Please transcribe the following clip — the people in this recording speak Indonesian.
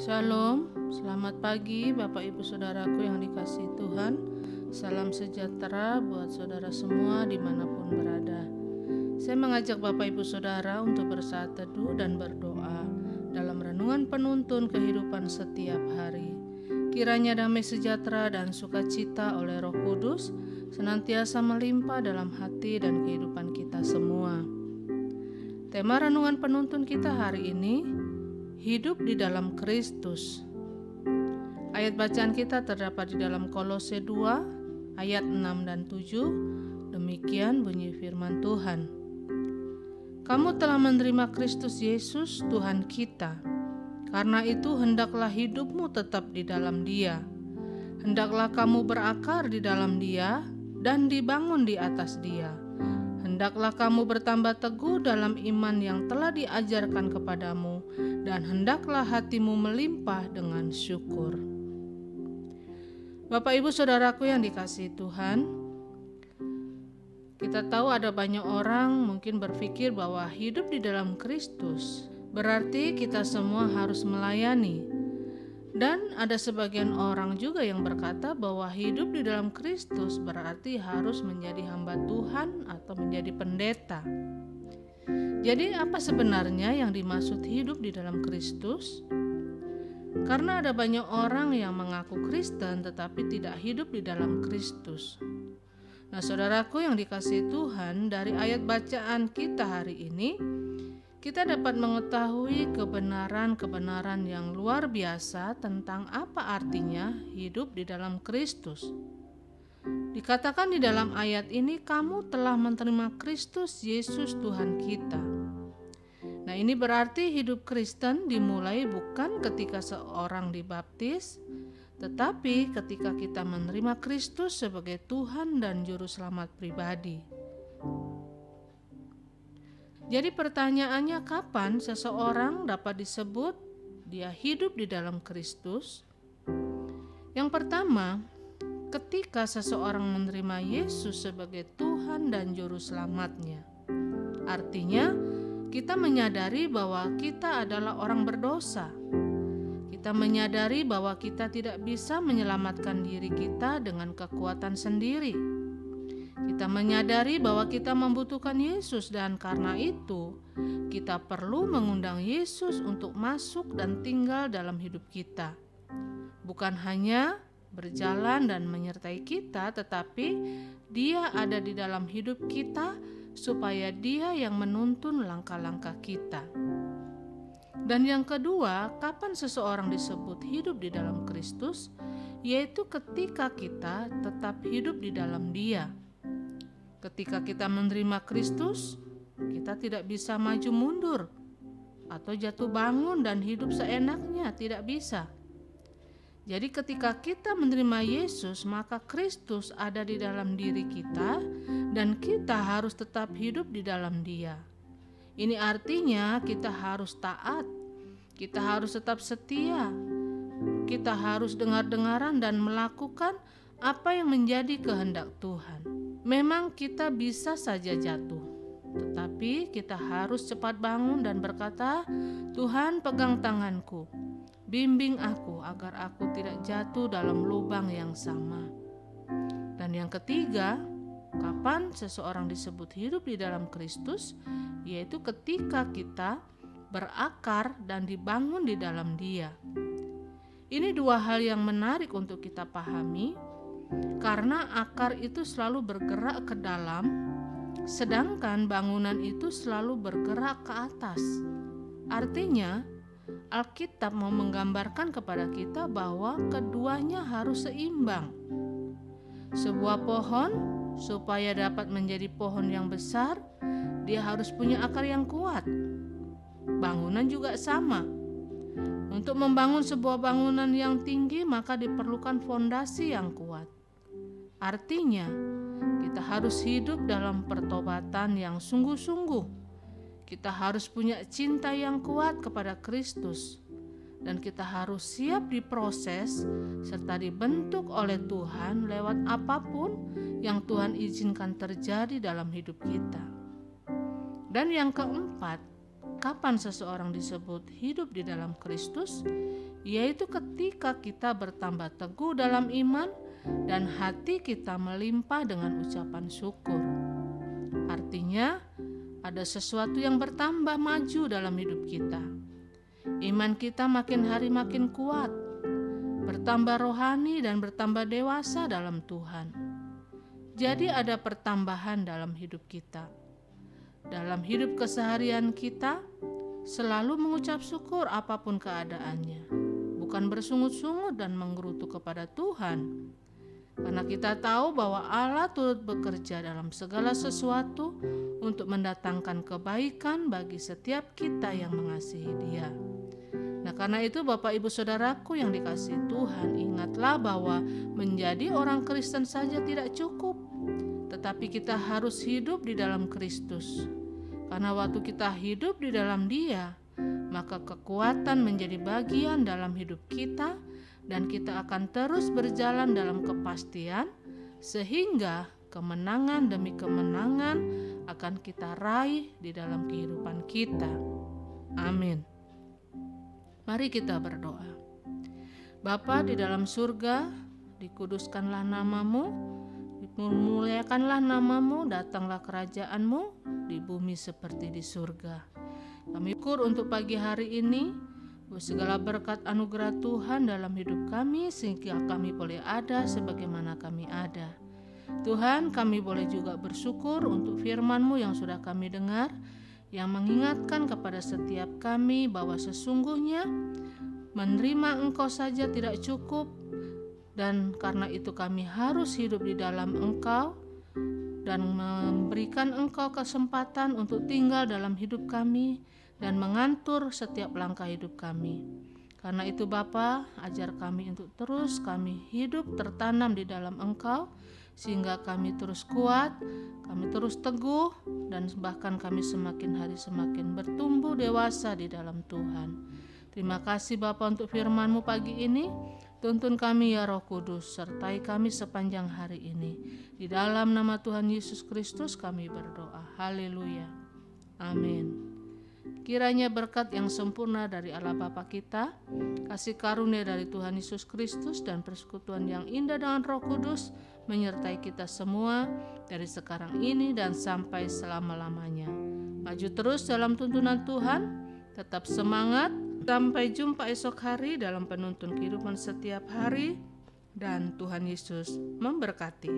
Shalom, selamat pagi Bapak Ibu Saudaraku yang dikasihi Tuhan. Salam sejahtera buat saudara semua dimanapun berada. Saya mengajak Bapak Ibu Saudara untuk bersaat teduh dan berdoa dalam renungan penuntun kehidupan setiap hari. Kiranya damai sejahtera dan sukacita oleh Roh Kudus senantiasa melimpah dalam hati dan kehidupan kita semua. Tema renungan penuntun kita hari ini, hidup di dalam Kristus. Ayat bacaan kita terdapat di dalam Kolose 2 ayat 6 dan 7. Demikian bunyi firman Tuhan. Kamu telah menerima Kristus Yesus Tuhan kita. Karena itu hendaklah hidupmu tetap di dalam Dia. Hendaklah kamu berakar di dalam Dia dan dibangun di atas Dia. Hendaklah kamu bertambah teguh dalam iman yang telah diajarkan kepadamu, dan hendaklah hatimu melimpah dengan syukur. Bapak Ibu Saudaraku yang dikasihi Tuhan, kita tahu ada banyak orang mungkin berpikir bahwa hidup di dalam Kristus berarti kita semua harus melayani. Dan ada sebagian orang juga yang berkata bahwa hidup di dalam Kristus berarti harus menjadi hamba Tuhan atau menjadi pendeta. Jadi apa sebenarnya yang dimaksud hidup di dalam Kristus? Karena ada banyak orang yang mengaku Kristen tetapi tidak hidup di dalam Kristus. Nah, saudaraku yang dikasihi Tuhan, dari ayat bacaan kita hari ini, kita dapat mengetahui kebenaran-kebenaran yang luar biasa tentang apa artinya hidup di dalam Kristus. Dikatakan di dalam ayat ini, kamu telah menerima Kristus Yesus Tuhan kita. Nah, ini berarti hidup Kristen dimulai bukan ketika seorang dibaptis, tetapi ketika kita menerima Kristus sebagai Tuhan dan Juru Selamat pribadi. Jadi pertanyaannya, kapan seseorang dapat disebut dia hidup di dalam Kristus? Yang pertama, ketika seseorang menerima Yesus sebagai Tuhan dan Juru Selamatnya. Artinya, kita menyadari bahwa kita adalah orang berdosa. Kita menyadari bahwa kita tidak bisa menyelamatkan diri kita dengan kekuatan sendiri. Kita menyadari bahwa kita membutuhkan Yesus, dan karena itu kita perlu mengundang Yesus untuk masuk dan tinggal dalam hidup kita. Bukan hanya berjalan dan menyertai kita, tetapi Dia ada di dalam hidup kita supaya Dia yang menuntun langkah-langkah kita. Dan yang kedua, kapan seseorang disebut hidup di dalam Kristus? Yaitu ketika kita tetap hidup di dalam Dia. Ketika kita menerima Kristus, kita tidak bisa maju mundur atau jatuh bangun dan hidup seenaknya, tidak bisa. Jadi ketika kita menerima Yesus, maka Kristus ada di dalam diri kita dan kita harus tetap hidup di dalam Dia. Ini artinya kita harus taat, kita harus tetap setia, kita harus dengar-dengaran dan melakukan apa yang menjadi kehendak Tuhan. Memang kita bisa saja jatuh, tetapi kita harus cepat bangun dan berkata, Tuhan pegang tanganku, bimbing aku agar aku tidak jatuh dalam lubang yang sama. Dan yang ketiga, kapan seseorang disebut hidup di dalam Kristus? Yaitu ketika kita berakar dan dibangun di dalam Dia. Ini dua hal yang menarik untuk kita pahami, karena akar itu selalu bergerak ke dalam, sedangkan bangunan itu selalu bergerak ke atas. Artinya, Alkitab mau menggambarkan kepada kita bahwa keduanya harus seimbang. Sebuah pohon, supaya dapat menjadi pohon yang besar, dia harus punya akar yang kuat. Bangunan juga sama. Untuk membangun sebuah bangunan yang tinggi, maka diperlukan fondasi yang kuat. Artinya, kita harus hidup dalam pertobatan yang sungguh-sungguh. Kita harus punya cinta yang kuat kepada Kristus. Dan kita harus siap diproses serta dibentuk oleh Tuhan lewat apapun yang Tuhan izinkan terjadi dalam hidup kita. Dan yang keempat, kapan seseorang disebut hidup di dalam Kristus, yaitu ketika kita bertambah teguh dalam iman dan hati kita melimpah dengan ucapan syukur. Artinya, ada sesuatu yang bertambah maju dalam hidup kita. Iman kita makin hari makin kuat, bertambah rohani dan bertambah dewasa dalam Tuhan. Jadi ada pertambahan dalam hidup kita. Dalam hidup keseharian kita, selalu mengucap syukur apapun keadaannya. Bukan bersungut-sungut dan menggerutu kepada Tuhan. Karena kita tahu bahwa Allah turut bekerja dalam segala sesuatu untuk mendatangkan kebaikan bagi setiap kita yang mengasihi Dia. Nah, karena itu Bapak Ibu Saudaraku yang dikasihi Tuhan, ingatlah bahwa menjadi orang Kristen saja tidak cukup, tetapi kita harus hidup di dalam Kristus. Karena waktu kita hidup di dalam Dia, maka kekuatan menjadi bagian dalam hidup kita dan kita akan terus berjalan dalam kepastian sehingga kemenangan demi kemenangan akan kita raih di dalam kehidupan kita. Amin. Mari kita berdoa. Bapa di dalam surga, dikuduskanlah namamu, dimuliakanlah namamu, datanglah kerajaanmu di bumi seperti di surga. Kami syukur untuk pagi hari ini, segala berkat anugerah Tuhan dalam hidup kami sehingga kami boleh ada sebagaimana kami ada. Tuhan, kami boleh juga bersyukur untuk firman-Mu yang sudah kami dengar, yang mengingatkan kepada setiap kami bahwa sesungguhnya menerima Engkau saja tidak cukup, dan karena itu kami harus hidup di dalam Engkau dan memberikan Engkau kesempatan untuk tinggal dalam hidup kami dan mengatur setiap langkah hidup kami. Karena itu Bapa, ajar kami untuk terus kami hidup tertanam di dalam Engkau, sehingga kami terus kuat, kami terus teguh, dan bahkan kami semakin hari semakin bertumbuh dewasa di dalam Tuhan. Terima kasih Bapa untuk firman-Mu pagi ini. Tuntun kami ya Roh Kudus, sertai kami sepanjang hari ini. Di dalam nama Tuhan Yesus Kristus kami berdoa. Haleluya. Amin. Kiranya berkat yang sempurna dari Allah Bapa kita, kasih karunia dari Tuhan Yesus Kristus, dan persekutuan yang indah dengan Roh Kudus menyertai kita semua dari sekarang ini dan sampai selama-lamanya. Maju terus dalam tuntunan Tuhan, tetap semangat. Sampai jumpa esok hari dalam penuntun kehidupan setiap hari, dan Tuhan Yesus memberkati.